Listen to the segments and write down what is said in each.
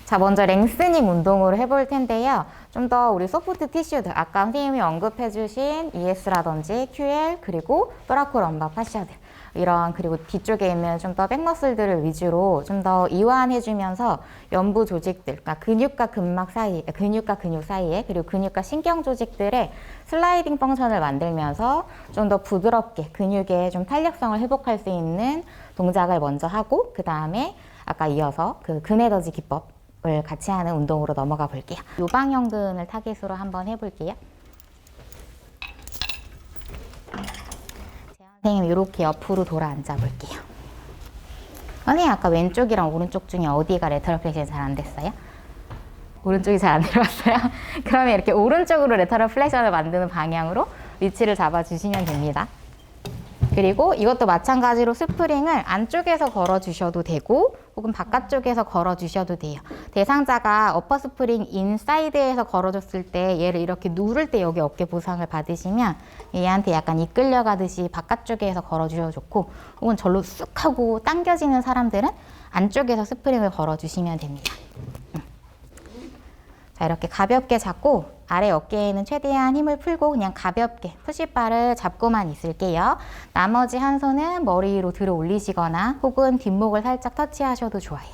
자, 먼저 랭스닝 운동으로 해볼 텐데요. 좀 더 우리 소프트 티슈들, 아까 선생님이 언급해주신 ES라든지 QL, 그리고 토라코 럼바 파시아들, 이런, 그리고 뒤쪽에 있는 좀 더 백머슬들을 위주로 좀 더 이완해주면서 연부 조직들, 그러니까 근육과 근막 사이, 근육과 근육 사이에, 그리고 근육과 신경 조직들의 슬라이딩 펑션을 만들면서 좀 더 부드럽게 근육의 좀 탄력성을 회복할 수 있는 동작을 먼저 하고, 그 다음에 아까 이어서 그 근에너지 기법을 같이 하는 운동으로 넘어가 볼게요. 요방형근을 타깃으로 한번 해볼게요. 선생님 이렇게 옆으로 돌아 앉아 볼게요. 선생님 아까 왼쪽이랑 오른쪽 중에 어디가 레터럴 플렉션이 잘 안 됐어요? 오른쪽이 잘 안 내려왔어요? 그러면 이렇게 오른쪽으로 레터럴 플렉션을 만드는 방향으로 위치를 잡아주시면 됩니다. 그리고 이것도 마찬가지로 스프링을 안쪽에서 걸어주셔도 되고 혹은 바깥쪽에서 걸어주셔도 돼요. 대상자가 어퍼 스프링 인사이드에서 걸어줬을 때 얘를 이렇게 누를 때 여기 어깨 보상을 받으시면 얘한테 약간 이끌려 가듯이 바깥쪽에서 걸어주셔도 좋고, 혹은 절로 쑥 하고 당겨지는 사람들은 안쪽에서 스프링을 걸어주시면 됩니다. 자, 이렇게 가볍게 잡고 아래 어깨에는 최대한 힘을 풀고 그냥 가볍게 푸시바를 잡고만 있을게요. 나머지 한 손은 머리 위로 들어 올리시거나 혹은 뒷목을 살짝 터치하셔도 좋아요.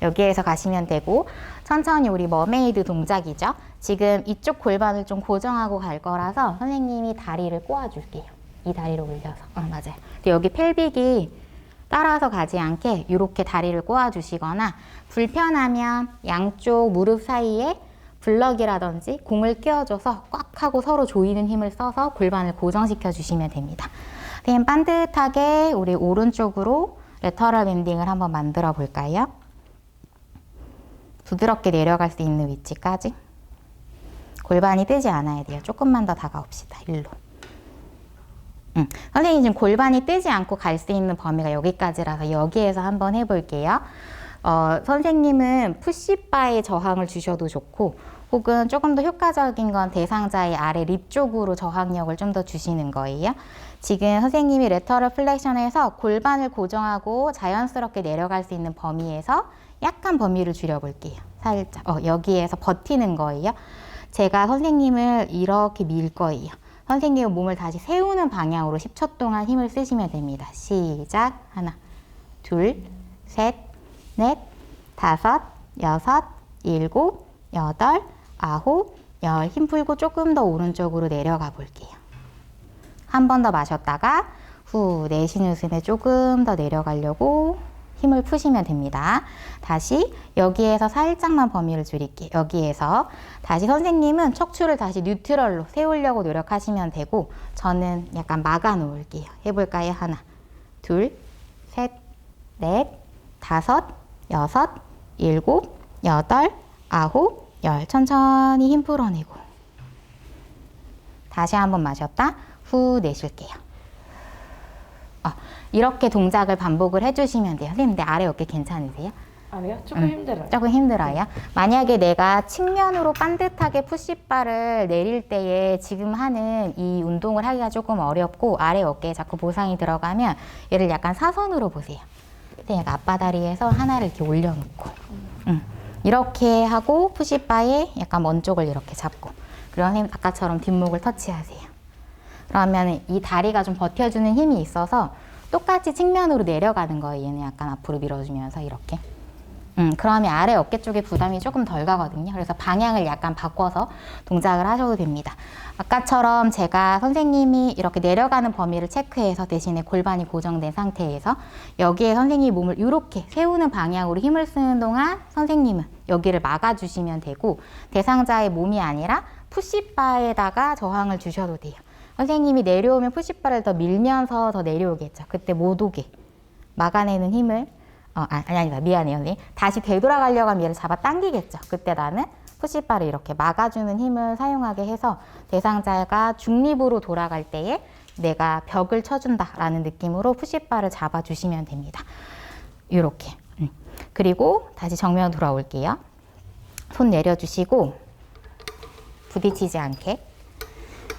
여기에서 가시면 되고, 천천히 우리 머메이드 동작이죠. 지금 이쪽 골반을 좀 고정하고 갈 거라서 선생님이 다리를 꼬아줄게요. 이 다리를 올려서. 맞아요. 근데 여기 펠빅이 따라서 가지 않게 이렇게 다리를 꼬아주시거나, 불편하면 양쪽 무릎 사이에 블럭이라든지 공을 끼워줘서 꽉 하고 서로 조이는 힘을 써서 골반을 고정시켜 주시면 됩니다. 선생님 반듯하게 우리 오른쪽으로 레터럴 밴딩을 한번 만들어 볼까요? 부드럽게 내려갈 수 있는 위치까지. 골반이 뜨지 않아야 돼요. 조금만 더 다가옵시다. 일로. 선생님 지금 골반이 뜨지 않고 갈 수 있는 범위가 여기까지라서 여기에서 한번 해볼게요. 선생님은 푸시바에 저항을 주셔도 좋고, 혹은 조금 더 효과적인 건 대상자의 아래 립 쪽으로 저항력을 좀 더 주시는 거예요. 지금 선생님이 레터럴 플렉션에서 골반을 고정하고 자연스럽게 내려갈 수 있는 범위에서 약간 범위를 줄여볼게요. 살짝 여기에서 버티는 거예요. 제가 선생님을 이렇게 밀 거예요. 선생님은 몸을 다시 세우는 방향으로 10초 동안 힘을 쓰시면 됩니다. 시작. 하나, 둘, 셋, 넷, 다섯, 여섯, 일곱, 여덟, 아홉, 열. 힘 풀고 조금 더 오른쪽으로 내려가 볼게요. 한 번 더 마셨다가 후 내쉬는 숨에 조금 더 내려가려고 힘을 푸시면 됩니다. 다시 여기에서 살짝만 범위를 줄일게요. 여기에서 다시 선생님은 척추를 다시 뉴트럴로 세우려고 노력하시면 되고, 저는 약간 막아 놓을게요. 해볼까요? 하나, 둘, 셋, 넷, 다섯, 여섯, 일곱, 여덟, 아홉, 열. 천천히 힘 풀어내고 다시 한번 마셨다 후 내쉴게요. 이렇게 동작을 반복을 해주시면 돼요. 선생님 근데 아래 어깨 괜찮으세요? 아니요, 조금 힘들어요. 조금 힘들어요. 만약에 내가 측면으로 반듯하게 푸시바를 내릴 때에 지금 하는 이 운동을 하기가 조금 어렵고 아래 어깨에 자꾸 보상이 들어가면 얘를 약간 사선으로 보세요. 약간 앞바다리에서 하나를 이렇게 올려놓고 이렇게 하고 푸시바에 약간 먼 쪽을 이렇게 잡고, 그리고 선생님 아까처럼 뒷목을 터치하세요. 그러면 이 다리가 좀 버텨주는 힘이 있어서 똑같이 측면으로 내려가는 거예요. 얘는 약간 앞으로 밀어주면서 이렇게. 그러면 아래 어깨 쪽에 부담이 조금 덜 가거든요. 그래서 방향을 약간 바꿔서 동작을 하셔도 됩니다. 아까처럼 제가 선생님이 이렇게 내려가는 범위를 체크해서 대신에 골반이 고정된 상태에서 여기에 선생님이 몸을 이렇게 세우는 방향으로 힘을 쓰는 동안 선생님은 여기를 막아주시면 되고, 대상자의 몸이 아니라 푸시바에다가 저항을 주셔도 돼요. 선생님이 내려오면 푸시바를 더 밀면서 더 내려오겠죠. 그때 못 오게 막아내는 힘을 아니다. 미안해요. 선생님. 다시 되돌아가려고 하면 얘를 잡아 당기겠죠. 그때 나는 푸시바를 이렇게 막아주는 힘을 사용하게 해서 대상자가 중립으로 돌아갈 때에 내가 벽을 쳐준다라는 느낌으로 푸시바를 잡아주시면 됩니다. 이렇게. 그리고 다시 정면 돌아올게요. 손 내려주시고 부딪히지 않게.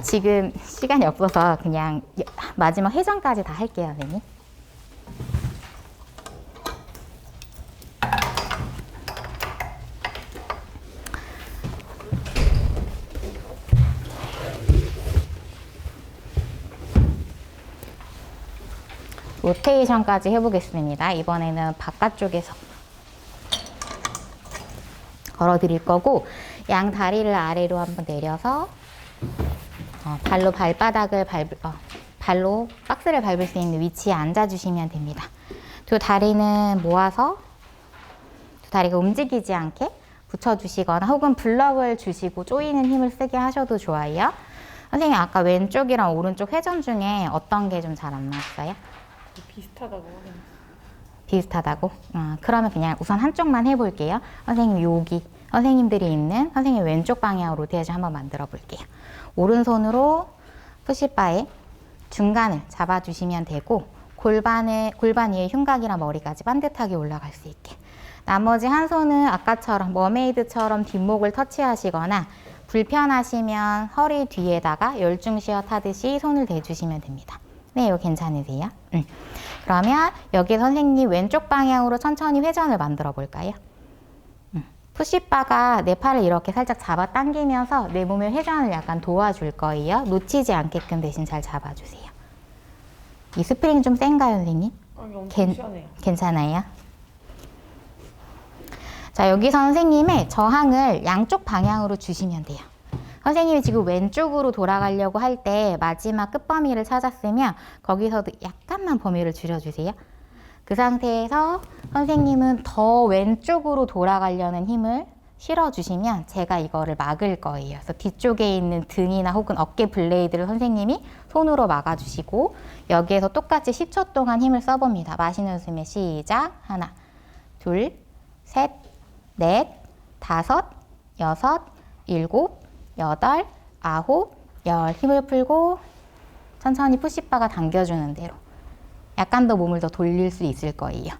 지금 시간이 없어서 그냥 마지막 회전까지 다 할게요, 선생님. 로테이션까지 해보겠습니다. 이번에는 바깥쪽에서 걸어 드릴 거고, 양 다리를 아래로 한번 내려서 발로 발바닥을 발로 박스를 밟을 수 있는 위치에 앉아주시면 됩니다. 두 다리는 모아서 두 다리가 움직이지 않게 붙여주시거나 혹은 블럭을 주시고 조이는 힘을 쓰게 하셔도 좋아요. 선생님 아까 왼쪽이랑 오른쪽 회전 중에 어떤 게 좀 잘 안 맞았어요? 비슷하다고 하긴. 비슷하다고? 그러면 그냥 우선 한쪽만 해볼게요. 선생님 여기 선생님들이 있는 선생님 왼쪽 방향으로 로테이션 한번 만들어 볼게요. 오른손으로 푸시바의 중간을 잡아주시면 되고 골반 위에 흉곽이랑 머리까지 반듯하게 올라갈 수 있게. 나머지 한 손은 아까처럼 머메이드처럼 뒷목을 터치하시거나 불편하시면 허리 뒤에다가 열중시어 타듯이 손을 대주시면 됩니다. 네, 이거 괜찮으세요? 그러면 여기 선생님 왼쪽 방향으로 천천히 회전을 만들어 볼까요? 푸시바가 내 팔을 이렇게 살짝 잡아 당기면서 내 몸의 회전을 약간 도와줄 거예요. 놓치지 않게끔 대신 잘 잡아주세요. 이 스프링 좀 센가요, 선생님? 아니, 엄청 시원해요. 괜찮아요? 자, 여기서 선생님의 저항을 양쪽 방향으로 주시면 돼요. 선생님이 지금 왼쪽으로 돌아가려고 할 때 마지막 끝범위를 찾았으면 거기서도 약간만 범위를 줄여주세요. 그 상태에서 선생님은 더 왼쪽으로 돌아가려는 힘을 실어주시면 제가 이거를 막을 거예요. 그래서 뒤쪽에 있는 등이나 혹은 어깨 블레이드를 선생님이 손으로 막아주시고 여기에서 똑같이 10초 동안 힘을 써봅니다. 마시는 숨에 시작. 하나, 둘, 셋, 넷, 다섯, 여섯, 일곱, 여덟, 아홉, 열. 힘을 풀고 천천히 푸시바가 당겨주는 대로 약간 더 몸을 더 돌릴 수 있을 거예요.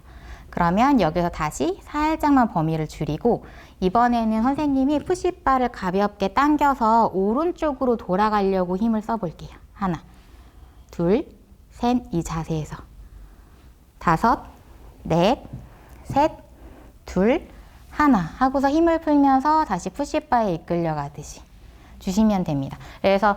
그러면 여기서 다시 살짝만 범위를 줄이고 이번에는 선생님이 푸시바를 가볍게 당겨서 오른쪽으로 돌아가려고 힘을 써볼게요. 하나, 둘, 셋, 이 자세에서 다섯, 넷, 셋, 둘, 하나 하고서 힘을 풀면서 다시 푸시바에 이끌려 가듯이 주시면 됩니다. 그래서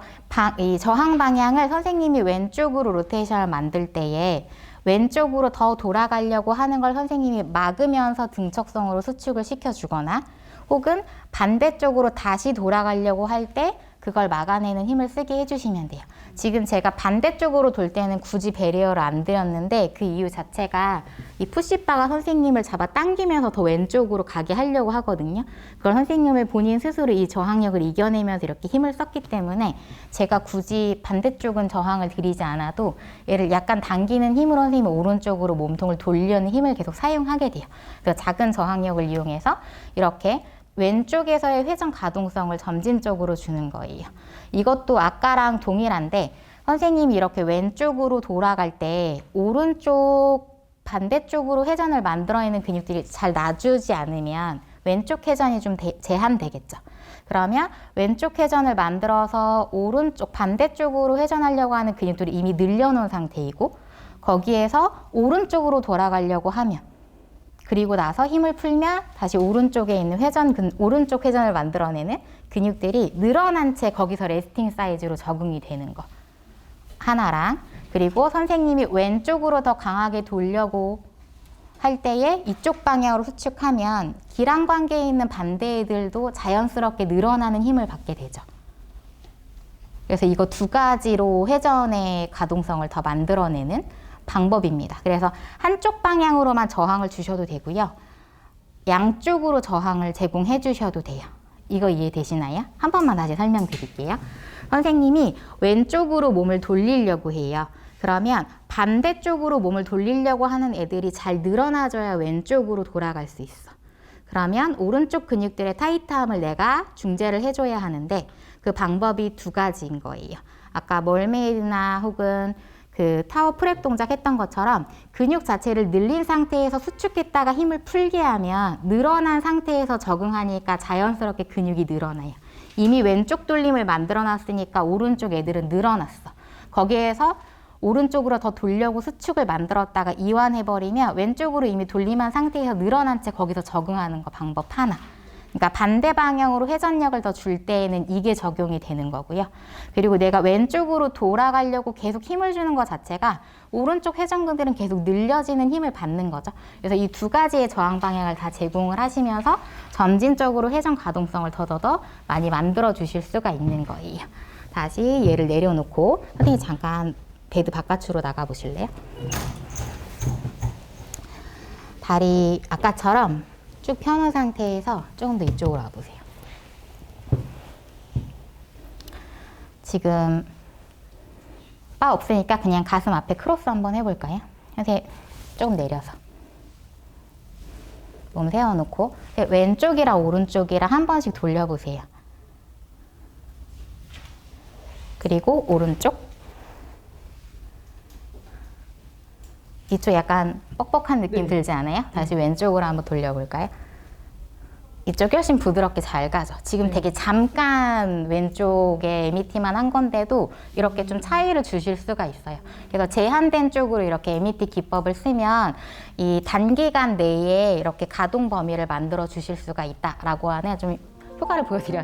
이 저항 방향을 선생님이 왼쪽으로 로테이션을 만들 때에 왼쪽으로 더 돌아가려고 하는 걸 선생님이 막으면서 등척성으로 수축을 시켜주거나 혹은 반대쪽으로 다시 돌아가려고 할 때 그걸 막아내는 힘을 쓰게 해주시면 돼요. 지금 제가 반대쪽으로 돌 때는 굳이 베리어를 안 드렸는데 그 이유 자체가 이 푸시바가 선생님을 잡아 당기면서 더 왼쪽으로 가게 하려고 하거든요. 그걸 선생님을 본인 스스로 이 저항력을 이겨내면서 이렇게 힘을 썼기 때문에 제가 굳이 반대쪽은 저항을 드리지 않아도 얘를 약간 당기는 힘으로 선생님이 오른쪽으로 몸통을 돌리려는 힘을 계속 사용하게 돼요. 그래서 작은 저항력을 이용해서 이렇게 왼쪽에서의 회전 가동성을 점진적으로 주는 거예요. 이것도 아까랑 동일한데 선생님이 이렇게 왼쪽으로 돌아갈 때 오른쪽 반대쪽으로 회전을 만들어내는 근육들이 잘 놔주지 않으면 왼쪽 회전이 좀 제한되겠죠. 그러면 왼쪽 회전을 만들어서 오른쪽 반대쪽으로 회전하려고 하는 근육들이 이미 늘려놓은 상태이고 거기에서 오른쪽으로 돌아가려고 하면 그리고 나서 힘을 풀면 다시 오른쪽에 있는 오른쪽 회전을 만들어내는 근육들이 늘어난 채 거기서 레스팅 사이즈로 적응이 되는 거 하나랑 그리고 선생님이 왼쪽으로 더 강하게 돌려고 할 때에 이쪽 방향으로 수축하면 기랑 관계에 있는 반대 애들도 자연스럽게 늘어나는 힘을 받게 되죠. 그래서 이거 두 가지로 회전의 가동성을 더 만들어내는 방법입니다. 그래서 한쪽 방향으로만 저항을 주셔도 되고요. 양쪽으로 저항을 제공해 주셔도 돼요. 이거 이해되시나요? 한 번만 다시 설명드릴게요. 선생님이 왼쪽으로 몸을 돌리려고 해요. 그러면 반대쪽으로 몸을 돌리려고 하는 애들이 잘 늘어나줘야 왼쪽으로 돌아갈 수 있어. 그러면 오른쪽 근육들의 타이트함을 내가 중재를 해줘야 하는데 그 방법이 두 가지인 거예요. 아까 멀메이드나 혹은 그 타워 프랩 동작 했던 것처럼 근육 자체를 늘린 상태에서 수축했다가 힘을 풀게 하면 늘어난 상태에서 적응하니까 자연스럽게 근육이 늘어나요. 이미 왼쪽 돌림을 만들어 놨으니까 오른쪽 애들은 늘어났어. 거기에서 오른쪽으로 더 돌려고 수축을 만들었다가 이완해버리면 왼쪽으로 이미 돌림한 상태에서 늘어난 채 거기서 적응하는 거 방법 하나. 그러니까 반대 방향으로 회전력을 더 줄 때에는 이게 적용이 되는 거고요. 그리고 내가 왼쪽으로 돌아가려고 계속 힘을 주는 것 자체가 오른쪽 회전근들은 계속 늘려지는 힘을 받는 거죠. 그래서 이 두 가지의 저항 방향을 다 제공을 하시면서 점진적으로 회전 가동성을 더더더 많이 만들어 주실 수가 있는 거예요. 다시 얘를 내려놓고 선생님 잠깐 베드 바깥으로 나가 보실래요? 다리 아까처럼 쭉 펴놓은 상태에서 조금 더 이쪽으로 와보세요. 지금 바 없으니까 그냥 가슴 앞에 크로스 한번 해볼까요? 선생님 조금 내려서 몸 세워놓고 왼쪽이랑 오른쪽이랑 한 번씩 돌려보세요. 그리고 오른쪽 이쪽 약간 뻑뻑한 느낌 네. 들지 않아요? 다시 왼쪽으로 한번 돌려볼까요? 이쪽이 훨씬 부드럽게 잘 가죠. 지금 되게 잠깐 왼쪽에 MET만 한 건데도 이렇게 좀 차이를 주실 수가 있어요. 그래서 제한된 쪽으로 이렇게 MET 기법을 쓰면 이 단기간 내에 이렇게 가동 범위를 만들어 주실 수가 있다라고 하는 좀 효과를 보여드리기